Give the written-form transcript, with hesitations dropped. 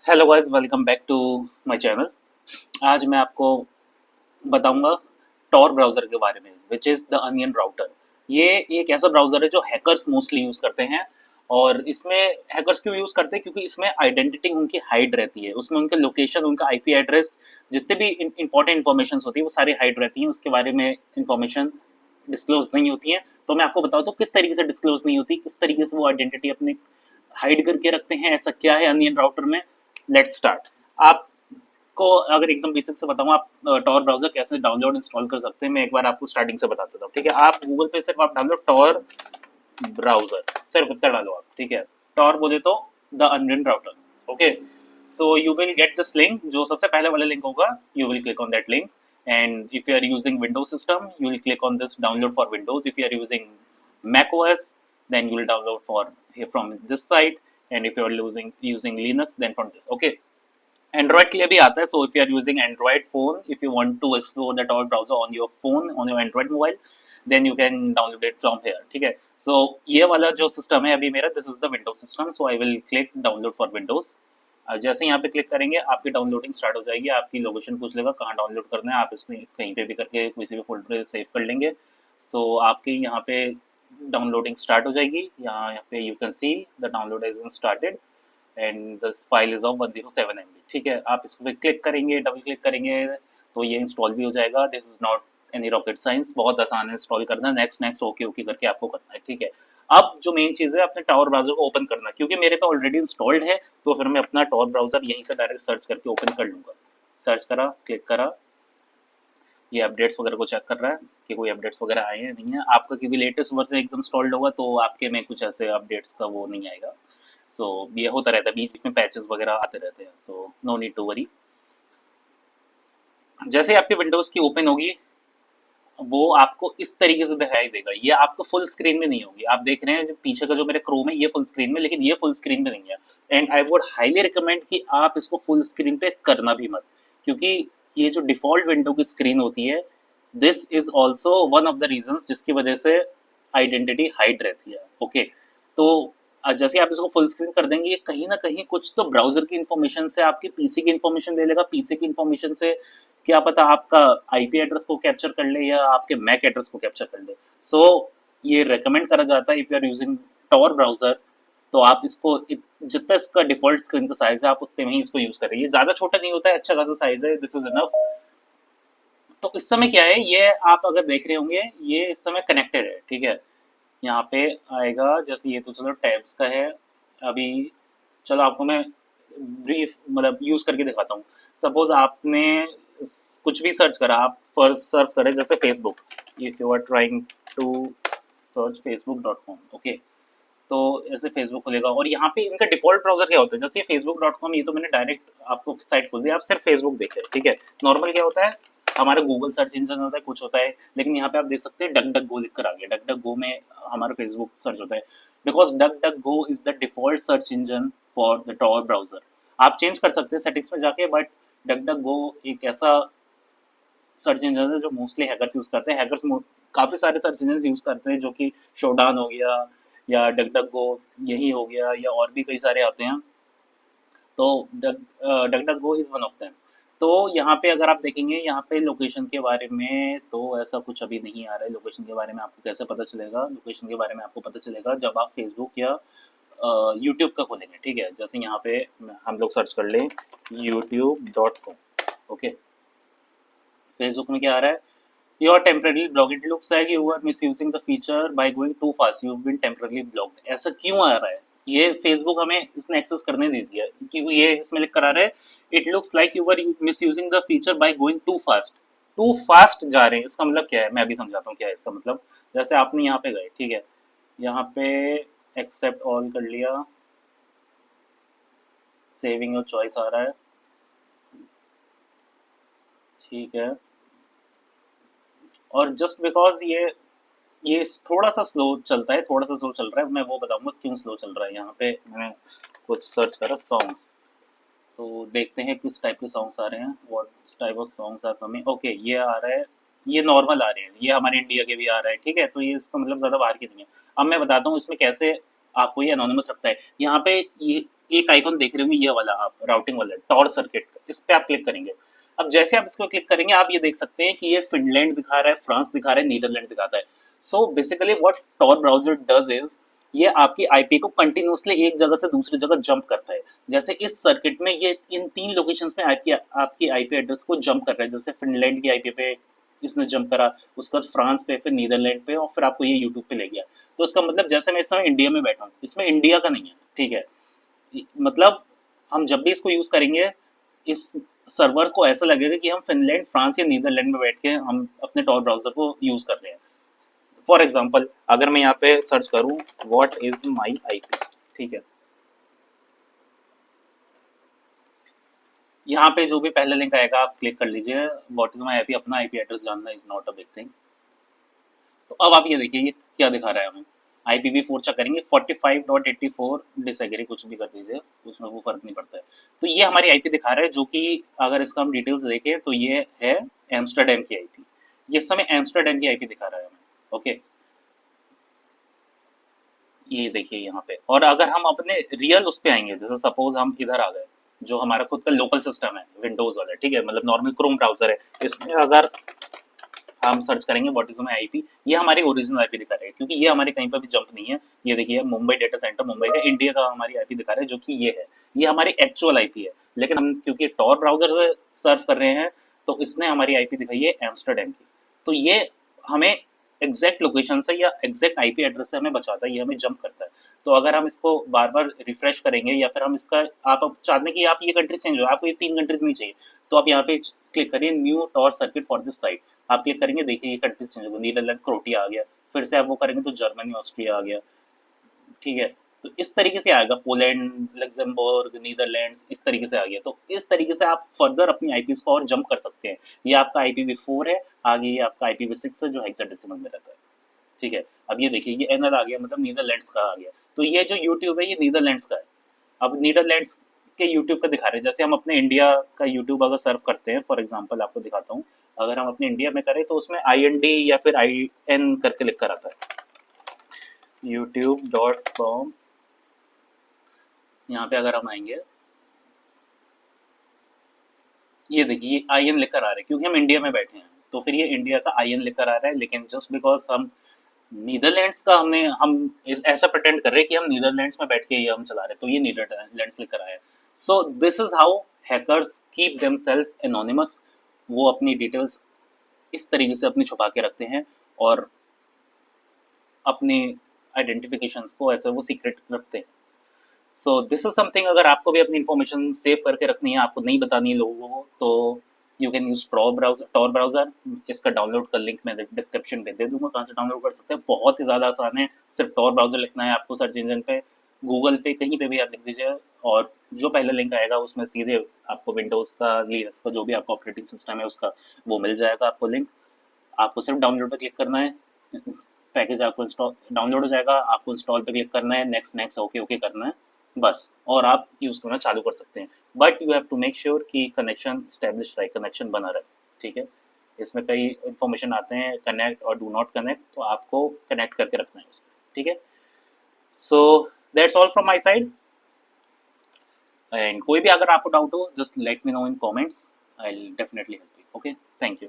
Hello guys, welcome back to my channel. आज मैं आपको बताऊंगा टॉर ब्राउज़र के बारे में, which is the onion router. ये एक ऐसा ब्राउज़र है जो हैकर्स मोस्टली यूज़ करते हैं। और इसमें हैकर्स क्यों यूज़ करते हैं? क्योंकि इसमें आइडेंटिटी उनकी हाइड रहती है, उसमें उनके लोकेशन, उनका आईपी एड्रेस, जितने भी इंपॉर्टेंट इन्फॉर्मेशन होती है वो सारी हाइड रहती हैं, उसके बारे में इंफॉर्मेशन डिस्क्लोज नहीं होती है। तो मैं आपको बताता हूँ किस तरीके से डिस्क्लोज नहीं होती, किस तरीके से वो आइडेंटिटी अपनी हाइड करके रखते हैं, ऐसा क्या है अनियन राउटर में। Let's start. आपको अगर एकदम बेसिक से बताऊं, आप टॉर ब्राउजर कैसे डाउनलोड इंस्टॉल कर सकते हैं, मैं एक बार आपको स्टार्टिंग से बता देता हूँ। ठीक है, आप गूगल पे सिर्फ आप डालो टॉर ब्राउजर, सिर्फ इतना डालो आप। ठीक है, टॉर बोले तो the onion router. Okay, so you will get this link, जो सबसे पहले वाला लिंक होगा, you will click on that link. and if you are using Windows system, you will click on this download for Windows. If you are using Mac OS, then you will download for here from this site. And if you are using Linux, then from this. Okay, Android के लिए भी आता है, so if you are using Android phone, if you want to explore the Tor browser on your phone, on your Android mobile, then you can download it from here. ठीक है, so ये वाला जो सिस्टम है अभी मेरा, this is the Windows system, so I will click download for Windows। जैसे यहाँ पे क्लिक करेंगे आपकी डाउनलोडिंग स्टार्ट हो जाएगी, आपकी लोकेशन पूछ लेगा कहाँ डाउनलोड करना है, आप इसमें कहीं पे भी करके किसी भी फोल्डर पे सेव कर लेंगे। सो आपकी यहाँ पे डाउनलोडिंग स्टार्ट हो जाएगी। यहाँ पे you can see the download is started and this file is of 107 MB। ठीक है, आप इस पर क्लिक करेंगे, डबल क्लिक करेंगे तो ये इंस्टॉल भी हो जाएगा। This is not any rocket science, बहुत आसान है इंस्टॉल करना। नेक्स्ट नेक्स्ट ओके ओके करके आपको करना है। ठीक है, अब जो मेन चीज़ है, अपने टॉर ब्राउजर को ओपन करना, क्योंकि मेरे पे ऑलरेडी इंस्टॉल्ड है, तो फिर मैं अपना टॉर ब्राउजर यहीं से डायरेक्ट सर्च करके ओपन कर लूँगा। सर्च करा, क्लिक करा, ये अपडेट्स वगैरह को चेक कर रहा है कि कोई अपडेट्स वगैरह आए हैं नहीं है। आपका क्योंकि लेटेस्ट वर्जन एकदम इंस्टॉल्ड होगा तो आपके में कुछ ऐसे अपडेट्स का वो नहीं आएगा। सो ये होता रहता है, बीच बीच में पैचेस वगैरह आते रहते हैं, so no need to worry. जैसे ही आपकी विंडोज़ की ओपन होगी, वो आपको इस तरीके से दिखाई देगा। ये आपको फुल स्क्रीन में नहीं होगी, आप देख रहे हैं जो पीछे का जो मेरे क्रोम है ये फुल स्क्रीन में, लेकिन ये फुल स्क्रीन में नहीं है। And I would highly recommend कि आप इसको फुल स्क्रीन पे करना भी मत, क्योंकि ये जो डिफ़ॉल्ट विंडो की स्क्रीन होती है, this is also one of the reasons जिसकी वजह से आइडेंटिटी हाइड रहती है। ओके, तो जैसे आप इसको फुल स्क्रीन कर देंगे, ये कहीं न कहीं कुछ तो ब्राउज़र की इन्फॉर्मेशन से आपकी पीसी की इन्फॉर्मेशन ले लेगा, पीसी की इन्फॉर्मेशन से क्या पता आपका आईपी एड्रेस को कैप्चर कर ले या आपके मैक एड्रेस को कैप्चर कर ले। सो ये रेकमेंड करा जाता है, if you are using Tor browser, तो आप इसको जितना इसका डिफ़ॉल्ट स्क्रीन का साइज़ है, आप उतने में ही इसको यूज़ करें। ये ज़्यादा छोटा नहीं होता है, अच्छा खासा साइज़ है, दिस इज़ इनफ। तो इस समय क्या है, ये आप अगर देख रहे होंगे, ये इस समय कनेक्टेड है। ठीक है, यहाँ पे आएगा, जैसे ये तो चलो टैब्स का है अभी। चलो आपको मैं ब्रीफ मतलब यूज़ करके दिखाता हूँ। सपोज़ आपने कुछ भी सर्च करा, आप फर्स्ट सर्च करें जैसे Facebook, if you are trying to search facebook.com। Okay, तो ऐसे फेसबुक खुलेगा और यहाँ पे इनका डिफॉल्ट ब्राउजर क्या होता है, जैसे facebook.com, ये तो मैंने डायरेक्ट आपको साइट खोल दी, आप सिर्फ फेसबुक देखें। ठीक है, नॉर्मल क्या होता है, हमारा गूगल सर्च इंजन होता है, कुछ होता है, लेकिन यहाँ पे आप देख सकते हैं डक डक गो लिख कर आ गया। डक डक गो में हमारा फेसबुक सर्च होता है, because DuckDuckGo is the default search engine for the Tor browser. आप चेंज कर सकते हैं सेटिंग्स में जाके, बट डक डक गो एक ऐसा सर्च इंजन है जो मोस्टली हैकर्स यूज करते हैं। हैकर्स काफी सारे सर्च इंजन यूज करते हैं, जो कि शोडान हो गया या डक डक गो यही हो गया, या और भी कई सारे आते हैं। तो duck duck go is one of them. तो यहाँ पे अगर आप देखेंगे, यहाँ पे लोकेशन के बारे में तो ऐसा कुछ अभी नहीं आ रहा है। लोकेशन के बारे में आपको कैसे पता चलेगा? लोकेशन के बारे में आपको पता चलेगा जब आप फेसबुक या यूट्यूब का खोलेंगे। ठीक है, जैसे यहाँ पे हम लोग सर्च कर लें youtube.com। ओके, फेसबुक में क्या आ रहा है? You are temporarily blocked. It looks like you are misusing the feature by going too fast. You've been temporarily blocked. ऐसा क्यों आ रहा है? ये Facebook हमें इसने एक्सेस करने नहीं दिया, क्योंकि ये इसमें लिख कर आ रहा है, it looks like you are misusing the feature by going too fast. Too fast जा रहे हैं, इसका मतलब क्या है, मैं अभी समझाता हूँ क्या है इसका मतलब। जैसे आपने यहाँ पे गए, ठीक है, यहाँ पे एक्सेप्ट ऑल कर लिया, सेविंग योर चॉइस आ रहा है, ठीक है। और जस्ट बिकॉज ये थोड़ा सा स्लो चलता है, थोड़ा सा स्लो चल रहा है, मैं वो बताऊंगा क्यों स्लो चल रहा है। यहाँ पे मैंने कुछ सर्च करा सॉन्ग्स, तो देखते हैं किस टाइप के सॉन्ग्स आ रहे हैं, what type of songs are coming. Okay, ये आ रहा है, ये नॉर्मल आ रहे हैं, ये हमारे इंडिया के भी आ रहा है। ठीक है, तो ये इसका मतलब ज़्यादा बाहर की नहीं है। अब मैं बताता हूँ इसमें कैसे आपको ये अनोनिमस रखता है। यहाँ पे ये एक आइकॉन देख रहे होंगे ये वाला, आप राउटिंग वाला टॉर सर्किट, इस पे आप क्लिक करेंगे। अब जैसे आप इसको क्लिक करेंगे आप ये देख सकते हैं कि ये फिनलैंड दिखा रहा है, फ्रांस दिखा रहा है, नीदरलैंड दिखाता है। So basically what Tor browser does is, ये आपकी आईपी को कंटिन्यूअसली एक जगह से दूसरी जगह जंप करता है। जैसे इस सर्किट में ये इन 3 लोकेशंस में आपकी आईपी एड्रेस को जंप कर रहा है। जैसे फिनलैंड की आईपी पे इसने जंप करा, उसके बाद फ्रांस पे, फिर नीदरलैंड पे, और फिर आपको ये यूट्यूब पे ले गया। तो इसका मतलब जैसे मैं इस समय इंडिया में बैठा हूँ, इसमें इंडिया का नहीं है, ठीक है। मतलब हम जब भी इसको यूज करेंगे, इस सर्वर को ऐसा लगेगा कि हम फिनलैंड, फ्रांस या नीदरलैंड में बैठ के हम अपने टॉर ब्राउजर को यूज कर रहे हैं। फॉर एग्जाम्पल अगर मैं यहाँ पे सर्च करूँ व्हाट इज माई आईपी, ठीक है, यहाँ पे जो भी पहला लिंक आएगा आप क्लिक कर लीजिए। व्हाट इज माई आईपी, अपना आईपी एड्रेस जानना is not a big thing. तो अब आप ये देखिए ये क्या दिखा रहा है हमें। IPv4 चेक करेंगे 45.84 डिसएग्री कुछ भी कर दीजिए, उसमें वो फर्क नहीं पड़ता है। तो ये हमारी आईपी दिखा रहा है, जो कि अगर इसका हम डिटेल्स देखें तो ये है एम्स्टरडेम की आईपी। ये इस समय एम्स्टरडेम की आईपी दिखा रहा है हमें। ओके, ये देखिए यहाँ पे। और अगर हम अपने रियल उस पे आएंगे, जैसे सपोज हम इधर आ गए, जो हमारा खुद का लोकल सिस्टम है विंडोज वाला, ठीक है, मतलब नॉर्मल क्रोम ब्राउजर है, इसमें अगर हम सर्च करेंगे व्हाट इज माई आईपी, ये हमारी ओरिजिनल आईपी दिखा रहा है, क्योंकि ये हमारे कहीं पर भी जंप नहीं है। ये देखिए मुंबई डेटा सेंटर, मुंबई का इंडिया का हमारी आईपी दिखा रहा है, जो कि ये है, ये हमारी एक्चुअल आईपी है। लेकिन हम क्योंकि टॉर ब्राउजर से सर्फ कर रहे हैं, तो इसने हमारी आईपी दिखाई है एम्स्टरडेम की। तो ये हमें एग्जैक्ट लोकेशन से या एग्जैक्ट आईपी एड्रेस से हमें बचाता है, ये हमें जंप करता है। तो अगर हम इसको बार बार रिफ्रेश करेंगे, या फिर हम इसका, आप अब चाहते हैं कि आप ये कंट्री चेंज हो, आपको ये 3 कंट्रीज नहीं चाहिए, तो आप यहाँ पे क्लिक करिए new Tor circuit for this site. आप क्लिक करेंगे, देखिए ये कंट्रीज चेंज होगा, नीदरलैंड, क्रोटिया आ गया। फिर से आप वो करेंगे तो जर्मनी, ऑस्ट्रिया आ गया, ठीक है। तो इस तरीके से आएगा, पोलैंड, लग्जमबर्ग, नीदरलैंड्स, इस तरीके से आ गया। तो इस तरीके से आप फर्दर अपनी आईपीज को और जंप कर सकते हैं। ये आपका IPv4 है, आगे ये आपका IPv6 है जो हेक्साडेसिमल में रहता है, ठीक है। अब ये देखिए ये एनल आ गया, मतलब नीदरलैंड्स का आ गया। तो ये जो यूट्यूब है ये नीदरलैंड्स का है। अब नीदरलैंड्स के यूट्यूब का दिखा रहे हैं। जैसे हम अपने इंडिया का यूट्यूब अगर सर्व करते हैं, फॉर एग्जांपल आपको दिखाता हूँ, अगर हम अपने इंडिया में करें तो उसमें IND या फिर IN करके लिख कर आता है, youtube.com। यहाँ पे अगर हम आएंगे, ये देखिए ये IN लिखकर आ रहा है, क्योंकि हम इंडिया में बैठे हैं, तो फिर ये इंडिया का IN लिखकर आ रहा है। लेकिन जस्ट बिकॉज हम नीदरलैंड्स का हम ऐसा प्रटेंड कर रहे हैं कि हम नीदरलैंड्स में बैठ के ये हम चला रहे हैं, तो ये नीदरलैंड्स लिखकर आया है। So this is how hackers keep themselves anonymous. वो अपनी डिटेल्स इस तरीके से अपनी छुपा के रखते हैं, और अपने आइडेंटिफिकेशंस को ऐसे वो सीक्रेट रखते हैं। सो दिस इज समथिंग, अगर आपको भी अपनी इन्फॉर्मेशन सेव करके रखनी है, आपको नहीं बतानी है लोगों को, तो you can use Tor browser. इसका डाउनलोड का लिंक मैं डिस्क्रिप्शन पे दे दूंगा, कहाँ से डाउनलोड कर सकते हैं। बहुत ही ज़्यादा आसान है, सिर्फ टॉर ब्राउजर लिखना है आपको सर्च इंजन पे, गूगल पे, कहीं पे भी आप लिख दीजिए, और जो पहला लिंक आएगा उसमें सीधे आपको विंडोज़ का, लिनक्स का, जो भी आपका ऑपरेटिंग सिस्टम है उसका, वो मिल जाएगा आपको लिंक। आपको सिर्फ डाउनलोड पे क्लिक करना है, पैकेज आपको इंस्टॉल डाउनलोड हो जाएगा, आपको इंस्टॉल पे क्लिक करना है, नेक्स्ट नेक्स्ट ओके ओके करना है, बस, और आप यूज़ करना चालू कर सकते हैं। But you have to make sure कि कनेक्शन स्टैब्लिश रहे, कनेक्शन बना रहे, ठीक है। इसमें कई इन्फॉर्मेशन आते हैं, कनेक्ट और डू नॉट कनेक्ट, तो आपको कनेक्ट करके रखना है उसको, ठीक है। So that's all from my side, and कोई भी अगर आपको डाउट हो just let me know in comments, I will definitely help you. Okay, thank you.